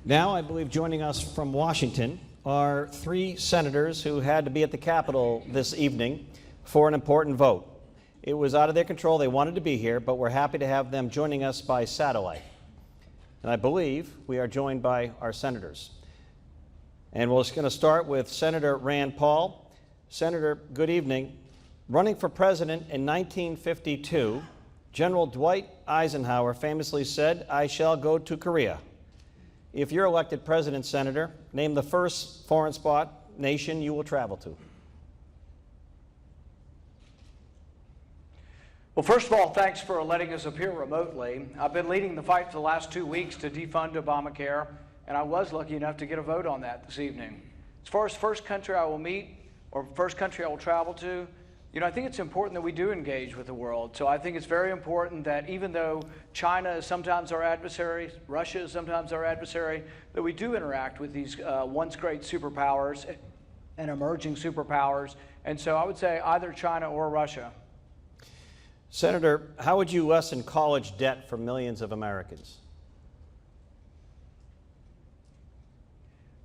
Now, I believe joining us from Washington are three senators who had to be at the Capitol this evening for an important vote. It was out of their control. They wanted to be here, but we're happy to have them joining us by satellite. And I believe we are joined by our senators. And we're just going to start with Senator Rand Paul. Senator, good evening. Running for president in 1952, General Dwight Eisenhower famously said, "I shall go to Korea." If you're elected president, Senator, name the first foreign spot nation you will travel to. Well, first of all, thanks for letting us appear remotely. I've been leading the fight for the last 2 weeks to defund Obamacare, and I was lucky enough to get a vote on that this evening. As far as first country I will meet or first country I will travel to, I think it's important that we do engage with the world. So I think it's very important that even though China is sometimes our adversary, Russia is sometimes our adversary, that we do interact with these once great superpowers and emerging superpowers. And so I would say either China or Russia. Senator, how would you lessen college debt for millions of Americans?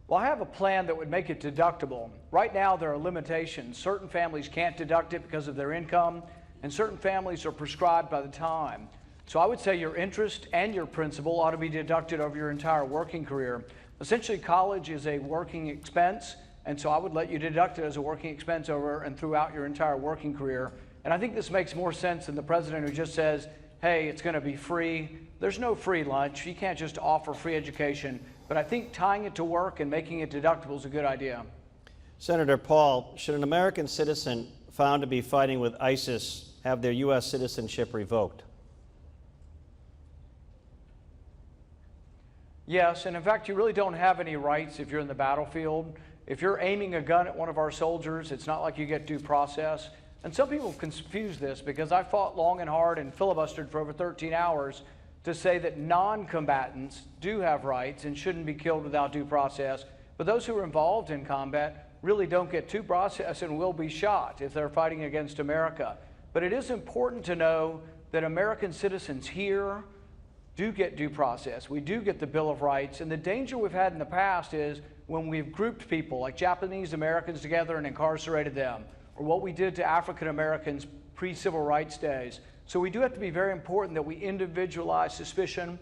Well, I have a plan that would make it deductible. Right now, there are limitations. Certain families can't deduct it because of their income, and certain families are prescribed by the time. So I would say your interest and your principal ought to be deducted over your entire working career. Essentially, college is a working expense, and so I would let you deduct it as a working expense over and throughout your entire working career. And I think this makes more sense than the president who just says, hey, it's going to be free. There's no free lunch. You can't just offer free education. But I think tying it to work and making it deductible is a good idea. Senator Paul, should an American citizen found to be fighting with ISIS have their U.S. citizenship revoked? Yes, and in fact, you really don't have any rights if you're in the battlefield. If you're aiming a gun at one of our soldiers, it's not like you get due process. And some people confuse this because I fought long and hard and filibustered for over 13 hours to say that non-combatants do have rights and shouldn't be killed without due process. But those who are involved in combat really don't get due process and will be shot if they're fighting against America. But it is important to know that American citizens here do get due process. We do get the Bill of Rights. And the danger we've had in the past is when we've grouped people like Japanese Americans together and incarcerated them, or what we did to African Americans pre-civil rights days. So we do have to be very important that we individualize suspicion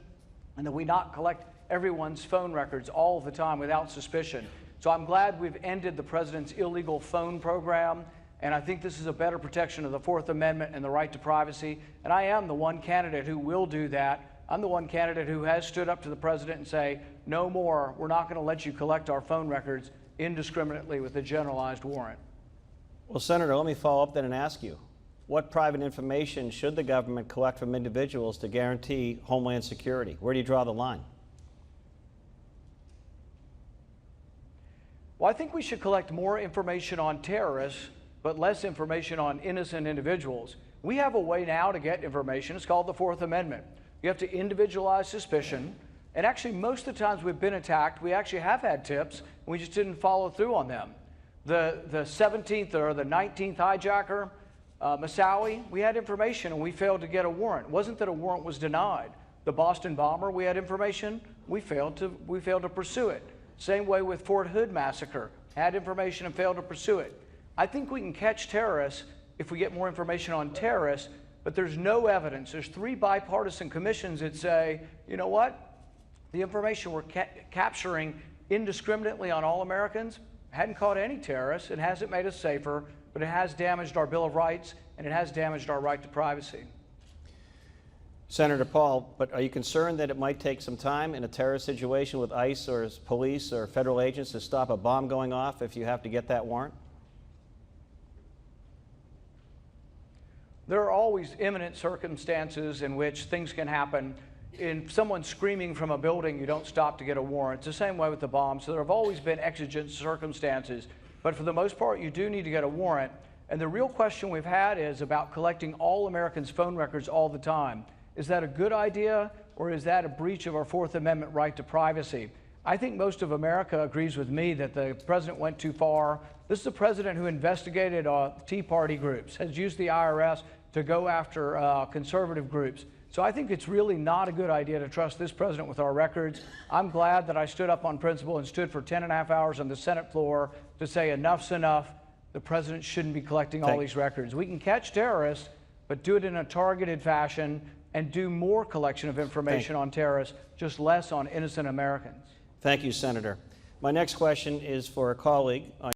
and that we not collect everyone's phone records all the time without suspicion. So I'm glad we've ended the president's illegal phone program, and I think this is a better protection of the Fourth Amendment and the right to privacy. And I am the one candidate who will do that. I'm the one candidate who has stood up to the president and say, no more, we're not going to let you collect our phone records indiscriminately with a generalized warrant. Well, Senator, let me follow up then and ask you, what private information should the government collect from individuals to guarantee homeland security? Where do you draw the line? Well, I think we should collect more information on terrorists, but less information on innocent individuals. We have a way now to get information. It's called the Fourth Amendment. You have to individualize suspicion. And actually, most of the times we've been attacked, we actually have had tips, and we just didn't follow through on them. The 17th or the 19th hijacker, Moussaoui, we had information and we failed to get a warrant. It wasn't that a warrant was denied. The Boston bomber, we had information, we failed to pursue it. Same way with Fort Hood massacre, had information and failed to pursue it. I think we can catch terrorists if we get more information on terrorists, but there's no evidence. There's 3 bipartisan commissions that say, you know what? The information we're capturing indiscriminately on all Americans hadn't caught any terrorists. It hasn't made us safer, but it has damaged our Bill of Rights, and it has damaged our right to privacy. Senator Paul, but are you concerned that it might take some time in a terrorist situation with ICE or police or federal agents to stop a bomb going off if you have to get that warrant? There are always imminent circumstances in which things can happen. If someone's screaming from a building, you don't stop to get a warrant. It's the same way with the bomb. So there have always been exigent circumstances. But for the most part, you do need to get a warrant. And the real question we've had is about collecting all Americans' phone records all the time. Is that a good idea, or is that a breach of our Fourth Amendment right to privacy? I think most of America agrees with me that the president went too far. This is a president who investigated Tea Party groups, has used the IRS to go after conservative groups. So I think it's really not a good idea to trust this president with our records. I'm glad that I stood up on principle and stood for 10.5 hours on the Senate floor to say enough's enough. The president shouldn't be collecting all these records. We can catch terrorists, but do it in a targeted fashion and do more collection of information on terrorists, just less on innocent Americans. Thank you, Senator. My next question is for a colleague.